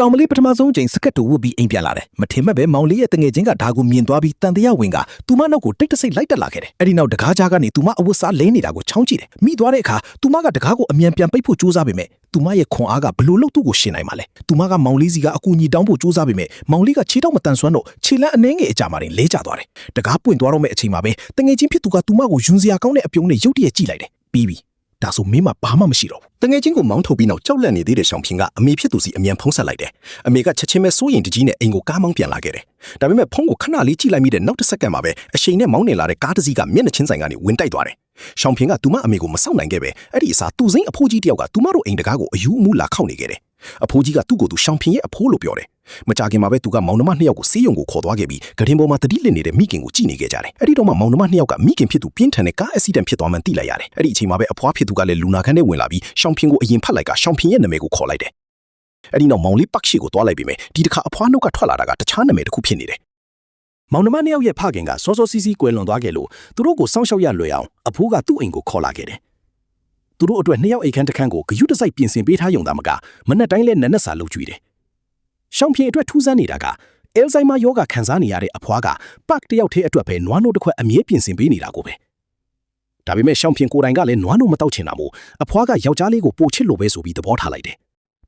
ကောင်မလေးပထမဆုံးချိန်စကတ်တူဝတ်ပြီးအိမ်ပြန်လာတယ်မထင်မှတ်ပဲမောင်လေးရဲ့တငယ်ချင်းကဒါကိုမြင်သွားပြီးတန်တရားဝင်ကသူမနောက်ကိုတိတ်တဆိတ်လိုက်တက်လာခဲ့တယ်အဲ့ဒီနောက်တကားကြားကနေသူမအဝတ်စားလဲနေတာကိုချောင်းကြည့်တယ်မိသွားတဲ့အခါသူမကတကားကိုအမြန်ပြန်ပိတ်ဖို့ကြိုးစားပေမဲ့သူမရဲ့ခွန်အားကဘလို့လို့သူ့ကိုရှင်နိုင်မှာလဲသူမကမောင်လေးစီကအကူအညီတောင်းဖို့ကြိုးစားပေမဲ့မောင်လေးကခြေထောက်မတန်ဆွမ်းတော့ခြေလမ်းအနှဲငယ်အကြမှာတင်လဲကျသွားတယ်တကားပွင့်သွားတော့မဲ့အချိန်မှာပဲတငယ်ချင်းဖြစ်သူကသူမကိုယွန်းစရာကောင်းတဲ့အပြုံးနဲ့ရုတ်တရက်ကြည့်လိုက်တယ်ပြီးပြီဒါဆိုမင်းမဘာမှမရှိတော့ဘူးတငယ်ချင်းကိုမောင်းထုတ်ပြီးနောက်ကြောက်လန့်နေသေးတဲ့ရှောင်းဖင်ကအမေဖြစ်သူစီအမြန်ဖုံးဆက်လိုက်တယ်အမေကချက်ချင်းပဲစိုးရင်တကြီးနဲ့အိမ်ကိုကားမောင်းပြန်လာခဲ့တယ်ဒါပေမဲ့ဖုံးကိုခဏလေးကြည့်လိုက်မိတဲ့နောက်တစ်စက္ကန့်မှာပဲအရှိန်နဲ့မောင်းနေလာတဲ့ကားတစ်စီးကမျက်နှာချင်းဆိုင်ကနေဝင်တိုက်သွားတယ်ရှောင်းဖင်ကသူမအမေကိုမစောင့်နိုင်ခဲ့ပဲအဲ့ဒီအစားသူစိမ့်အဖိုးကြီးတယောက်ကသူမတို့အိမ်တကားကိုအယူအမူလာခောက်နေခဲ့တယ်အဖိုးကြီးကသူ့ကိုသူရှောင်းဖင်ရဲ့အဖိုးလို့ပြောတယ်မကြခင်မှာပဲသူကမောင်နှမနှစ်ယောက်ကိုဆေးရုံကိုခေါ်သွားခဲ့ပြီးဂရင်ပေါ်မှာတတိလစ်နေတဲ့မိခင်ကိုကြည့်နေခဲ့ကြတယ်အဲ့ဒီတော့မှမောင်နှမနှစ်ယောက်ကမိခင်ဖြစ်သူပြင်းထန်တဲ့ကားအက်ဆီဒန့်ဖြစ်သွားမှန်းသိလိုက်ရတယ်အဲ့ဒီအချိန်မှာပဲအဖွားဖြစ်သူကလည်းလူနာခန်းထဲဝင်လာပြီးရှောင်းဖင်ကိုအရင်ဖတ်လိုက်ကရှောင်းဖင်ရဲ့နာမည်ကိုခေါ်လိုက်တယ်အဲ့ဒီနောက်မောင်လေးပတ်ရှိကိုသွားလိုက်ပြီးမယ်ဒီတစ်ခါအဖွားနှုတ်ကထွက်လာတာကတခြားနာမည်တစ်ခုဖြစ်နေတယ်မောင်နှမနှစ်ယောက်ရဲ့ဖခင်ကစောစောစီးစီးကွယ်လွန်သွားခဲ့လို့သူတို့ကိုစောင့်ရှောက်ရလွယ်အောင်အဖိုးကသူ့အိမ်ကိုခေါ်လာခဲ့တယ်သူတို့အတွက်နှစ်ယောက်အိမ်ခန်းတစ်ခန်းကိုဂယုတစိုက်ပြင်ဆင်ပေးထားရုံသာမကမနက်တိုင်းလဲနက်နက်စာလုပ်ကြွေးတယ်ရှောင်းဖင်အတွက်ထူးဆန်းနေတာကအယ်လ်ဇိုင်မာယောဂခံစားနေရတဲ့အဖွားကပတ်တယောက်တည်းအတွက်ပဲနွားနို့တစ်ခွက်အမြဲပြင်ဆင်ပေးနေတာကိုပဲဒါပေမဲ့ရှောင်းဖင်ကိုယ်တိုင်ကလည်းနွားနို့မတောက်ချင်တာမို့အဖွားကယောက်ျားလေးကိုပိုချစ်လို့ပဲဆိုပြီးသဘောထားလိုက်တယ်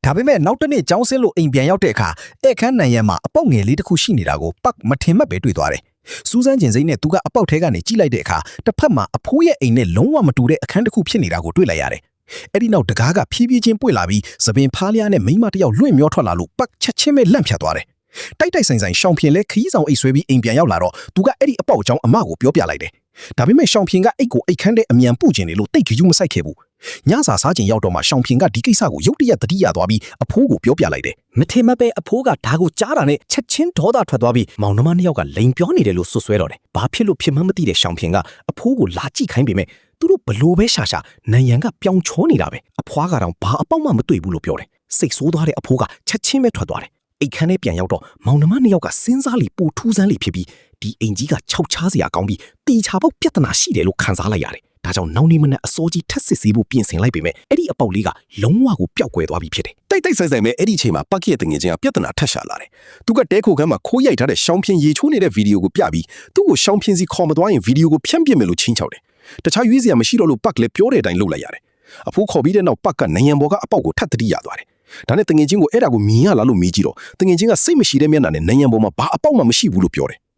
ဒါပေမဲ့နောက်တစ်နေ့ကျောင်းဆင်းလို့အိမ်ပြန်ရောက်တဲ့အခါဧခန်းနံရံမှာအပေါက်ငယ်လေးတစ်ခုရှိနေတာကိုပတ်မထင်မှတ်ပဲတွေ့သွားတယ်စူးစမ်းကျင်စိမ့်နဲ့သူကအပေါက်ထဲကနေကြည့်လိုက်တဲ့အခါတစ်ဖက်မှာအဖိုးရဲ့အိမ်နဲ့လုံးဝမတူတဲ့အခန်းတစ်ခုဖြစ်နေတာကိုတွေ့လိုက်ရတယ်အဲ့ဒီနောက်တကားကဖြည်းဖြည်းချင်းပွင့်လာပြီးသပင်ဖားလျားနဲ့မိန်းမတစ်ယောက်လွင့်မျောထွက်လာလို့ပတ်ချက်ချင်းပဲလန့်ဖြတ်သွားတယ်တိုက်တိုက်ဆိုင်ဆိုင်ရှောင်းဖင်လဲခရီးဆောင်အိတ်ဆွဲပြီးအိမ်ပြန်ရောက်လာတော့သူကအဲ့ဒီအပေါက်အကြောင်းအမကိုပြောပြလိုက်တယ်ဒါပေမဲ့ရှောင်းဖင်ကအိတ်ကိုအိတ်ခမ်းတဲ့အမြန်ပုကျင်နေလို့တိတ်ခယူးမဆိုင်ခဲ့ဘူးညစာစားချိန်ရောက်တော့မှရှောင်းဖင်ကဒီကိစ္စကိုရုတ်တရက်သတိရသွားပြီးအဖိုးကိုပြောပြလိုက်တယ်မထင်မှတ်ပဲအဖိုးကဒါကိုကြားတာနဲ့ချက်ချင်းဒေါသထွက်သွားပြီးမောင်နှမနှစ်ယောက်ကလိန်ပြောနေတယ်လို့ဆွဆွဲတော့တယ်ဘာဖြစ်လို့ဖြစ်မှန်းမသိတဲ့ရှောင်းဖင်ကအဖိုးကိုလာကြည့်ခိုင်းပေမဲ့သူတို့ဘလို့ပဲရှာနန်ရန်ကပြောင်ချောနေတာပဲအဖွားကတော့ဘာအပေါက်မှမတွေ့ဘူးလို့ပြောတယ်စိတ်ဆိုးသွားတဲ့အဖိုးကချက်ချင်းပဲထွက်သွားတယ်အိတ်ခမ်းထဲပြန်ရောက်တော့မောင်နှမနှစ်ယောက်ကစဉ်းစားလိပိုထူးဆန်းလိဖြစ်ပြီးဒီအိမ်ကြီးကခြောက်ချားစရာကောင်းပြီးတီချာပေါက်ပြဿနာရှိတယ်လို့ခံစားလိုက်ရတယ်ဒါကြောင့်နောက်နေ့မနက်အစောကြီးထက်စစ်ဆေးဖို့ပြင်ဆင်လိုက်ပေမဲ့အဲ့ဒီအပေါက်လေးကလုံးဝကိုပျောက်ကွယ်သွားပြီဖြစ်တယ်တိုက်ဆိုင်ဆိုင်ပဲအဲ့ဒီချိန်မှာပတ်ကရဲ့တငယ်ချင်းကပြဿနာထက်ရှာလာတယ်သူကတဲခိုခန်းမှာခိုးရိုက်ထားတဲ့ရှောင်းဖင်ရေချိုးနေတဲ့ဗီဒီယိုကိုပြပြီးသူ့ကိုရှောင်းဖင်စီခေါ်မသွားရင်ဗီဒီယိုကိုဖြန့်ပြစ်မယ်လို့ချင်းချောက်တယ်တခြားရွေးစရာမရှိတော့လို့ပတ်ကလည်းပြောတဲ့အတိုင်းလုပ်လိုက်ရတယ်အဖိုးခေါ်ပြီးတဲ့နောက်ပတ်ကနံရံဘော်ကအပေါက်ကိုထပ်တတိရသွားတယ်ဒါနဲ့တငယ်ချင်းကိုအဲ့ဒါကိုမြင်ရလားလို့မေးကြည့်တော့တငယ်ချင်းကစိတ်မရှိတဲ့မျက်နှာနဲ့နံရံဘော်မှာဘာအပေါက်မှမရှိဘူးလို့ပြောတယ်